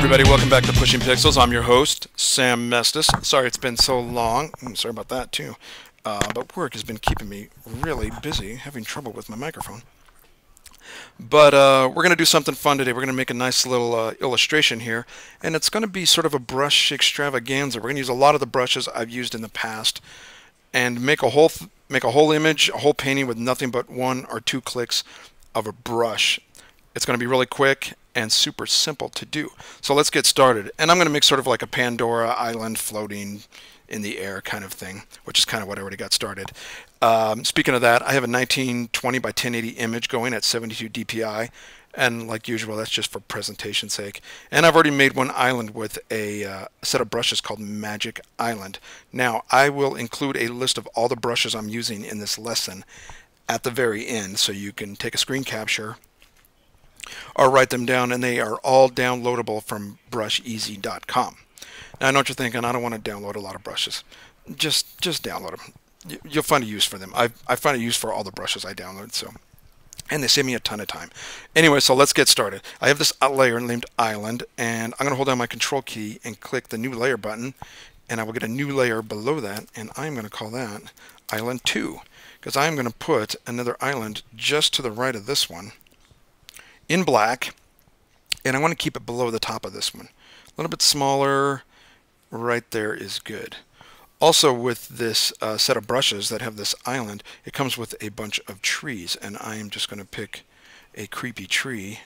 everybody, welcome back to Pushing Pixels. I'm your host, Sam Mestis. Sorry it's been so long. Sorry about that too. But work has been keeping me really busy, having trouble with my microphone. But we're going to do something fun today. We're going to make a nice little illustration here, and it's going to be sort of a brush extravaganza. We're going to use a lot of the brushes I've used in the past and make a whole image, a whole painting with nothing but one or two clicks of a brush. It's going to be really quick and super simple to do. So let's get started. And I'm going to make sort of like a Pandora island floating in the air kind of thing, which is kind of what I already got started. Speaking of that, I have a 1920 by 1080 image going at 72 DPI, and like usual, that's just for presentation sake. And I've already made one island with a set of brushes called Magic Island. Now, I will include a list of all the brushes I'm using in this lesson at the very end, so you can take a screen capture or write them down, and they are all downloadable from brusheasy.com. Now I know what you're thinking, I don't want to download a lot of brushes. Just download them. You'll find a use for them. I find a use for all the brushes I download, and they save me a ton of time. Anyway, so let's get started. I have this layer named Island, and I'm going to hold down my control key and click the new layer button, and I will get a new layer below that, and I'm going to call that Island 2, because I'm going to put another island just to the right of this one in black, and I want to keep it below the top of this one. A little bit smaller, right there is good. Also, with this set of brushes that have this island, it comes with a bunch of trees, and I am just going to pick a creepy tree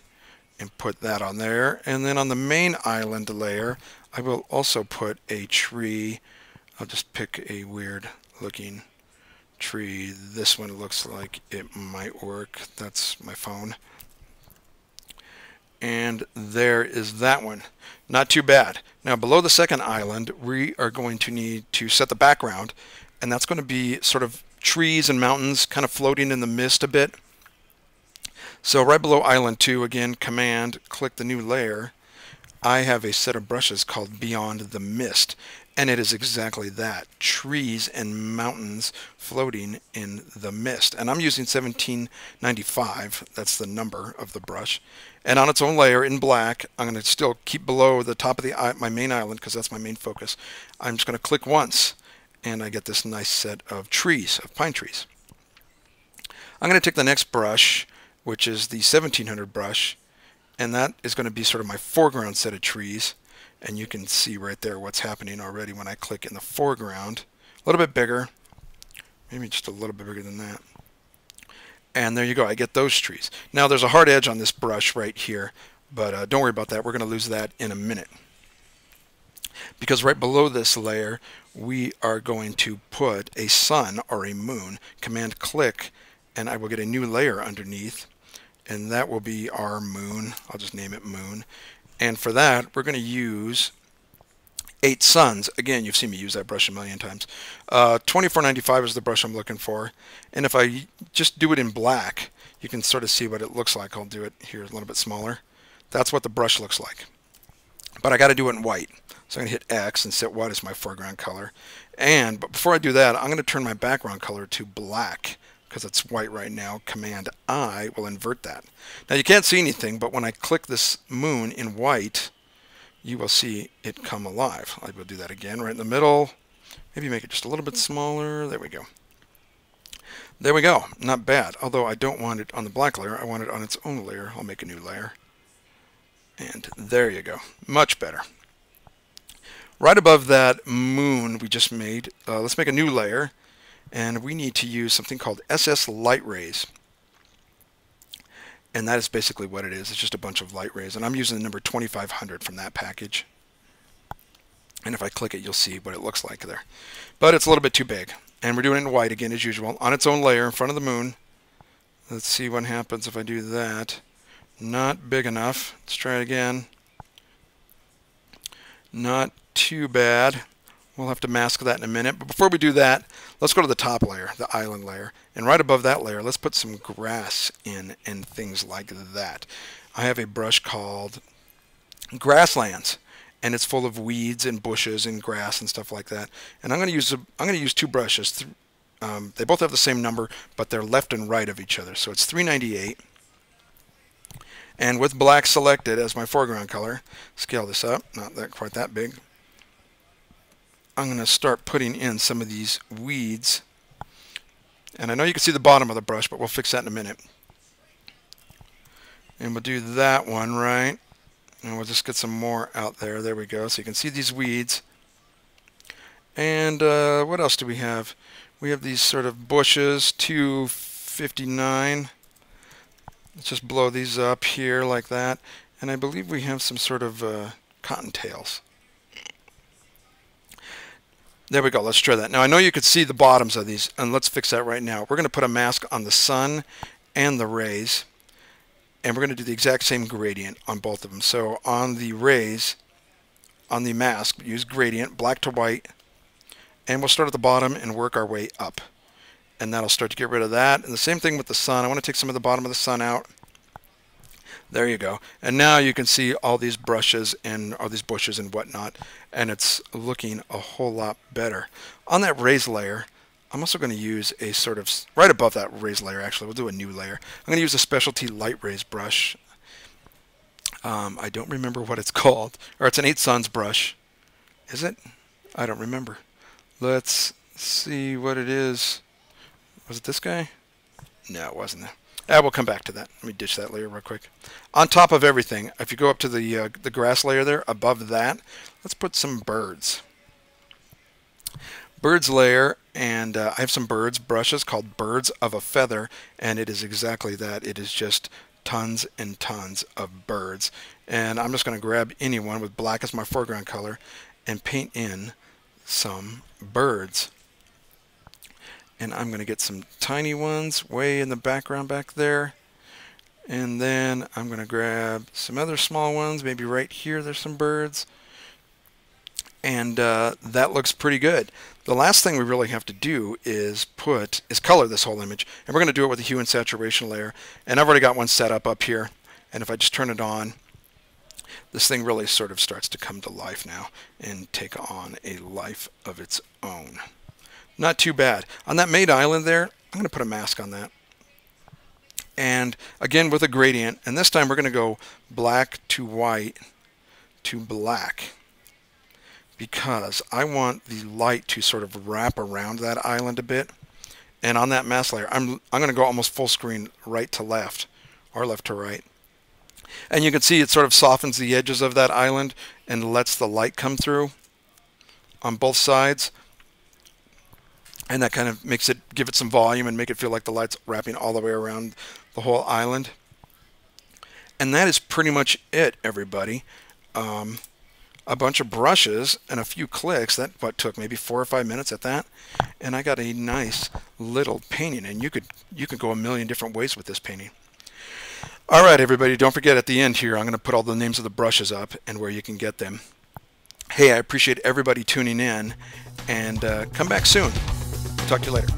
and put that on there. And then on the main island layer, I will also put a tree. I'll just pick a weird looking tree. This one looks like it might work. That's my phone. And there is that one. Not too bad. Now below the second island, we are going to need to set the background, and that's going to be sort of trees and mountains kind of floating in the mist a bit. So right below Island 2, again, Command, click the new layer. I have a set of brushes called Beyond the Mist, and it is exactly that. Trees and mountains floating in the mist. And I'm using 1795, that's the number of the brush. And on its own layer in black, I'm going to still keep below the top of my main island, because that's my main focus. I'm just going to click once, and I get this nice set of trees, of pine trees. I'm going to take the next brush, which is the 1700 brush, and that is going to be sort of my foreground set of trees. And you can see right there what's happening already when I click in the foreground. A little bit bigger, maybe just a little bit bigger than that. And there you go, I get those trees. Now there's a hard edge on this brush right here, but don't worry about that. We're going to lose that in a minute. Because right below this layer, we are going to put a sun or a moon. Command click, and I will get a new layer underneath, and that will be our moon. I'll just name it Moon. And for that, we're going to use 8 suns. Again, you've seen me use that brush a million times. 2495 is the brush I'm looking for. And if I just do it in black, you can sort of see what it looks like. I'll do it here a little bit smaller. That's what the brush looks like. But I got to do it in white. So I'm going to hit X and set white as my foreground color. But before I do that, I'm going to turn my background color to black, because it's white right now. Command I will invert that. Now you can't see anything, but when I click this moon in white, you will see it come alive. I will do that again right in the middle. Maybe make it just a little bit smaller. There we go. There we go. Not bad. Although I don't want it on the black layer. I want it on its own layer. I'll make a new layer. And there you go. Much better. Right above that moon we just made, let's make a new layer. And we need to use something called SS Light Rays. And that is basically what it is. It's just a bunch of light rays. And I'm using the number 2500 from that package. And if I click it, you'll see what it looks like there. But it's a little bit too big. And we're doing it in white again, as usual, on its own layer in front of the moon. Let's see what happens if I do that. Not big enough. Let's try it again. Not too bad. We'll have to mask that in a minute. But before we do that, let's go to the top layer, the island layer. And right above that layer, let's put some grass in and things like that. I have a brush called Grasslands, and it's full of weeds and bushes and grass and stuff like that. And I'm going to use 2 brushes. They both have the same number, but they're left and right of each other. So it's 398. And with black selected as my foreground color, scale this up, not that quite that big. I'm going to start putting in some of these weeds. And I know you can see the bottom of the brush, but we'll fix that in a minute. And we'll do that one right. And we'll just get some more out there. There we go. So you can see these weeds. And what else do we have? We have these sort of bushes, 259. Let's just blow these up here like that. And I believe we have some sort of cottontails. There we go. Let's try that. Now I know you could see the bottoms of these, and let's fix that right now. We're going to put a mask on the sun and the rays, and we're going to do the exact same gradient on both of them. So on the rays, on the mask, use gradient, black to white, and we'll start at the bottom and work our way up. And that'll start to get rid of that. And the same thing with the sun. I want to take some of the bottom of the sun out. There you go. And now you can see all these brushes and all these bushes and whatnot, and it's looking a whole lot better. On that raised layer, I'm also going to use a sort of, right above that raised layer actually, we'll do a new layer. I'm going to use a specialty light raise brush. I don't remember what it's called, or it's an 8 Suns brush. Is it? I don't remember. Let's see what it is. Was it this guy? No, it wasn't that. We'll come back to that. Let me ditch that layer real quick. On top of everything, if you go up to the grass layer there, above that, let's put some birds. Birds layer, and I have some birds brushes called Birds of a Feather, and it is exactly that. It is just tons and tons of birds. And I'm just going to grab any one with black as my foreground color and paint in some birds. And I'm going to get some tiny ones way in the background back there. And then I'm going to grab some other small ones. Maybe right here there's some birds. And that looks pretty good. The last thing we really have to do is color this whole image. And we're going to do it with a hue and saturation layer. And I've already got one set up here. And if I just turn it on, this thing really sort of starts to come to life now and take on a life of its own. Not too bad. On that made island there, I'm going to put a mask on that. And again with a gradient, and this time we're going to go black to white to black, because I want the light to sort of wrap around that island a bit. And on that mask layer, I'm going to go almost full screen right to left, or left to right. And you can see it sort of softens the edges of that island and lets the light come through on both sides. And that kind of makes it, give it some volume and make it feel like the light's wrapping all the way around the whole island. And that is pretty much it, everybody. A bunch of brushes and a few clicks. That took maybe 4 or 5 minutes at that. And I got a nice little painting. And you could go a million different ways with this painting. All right, everybody, don't forget at the end here, I'm going to put all the names of the brushes up and where you can get them. Hey, I appreciate everybody tuning in, and come back soon. Talk to you later.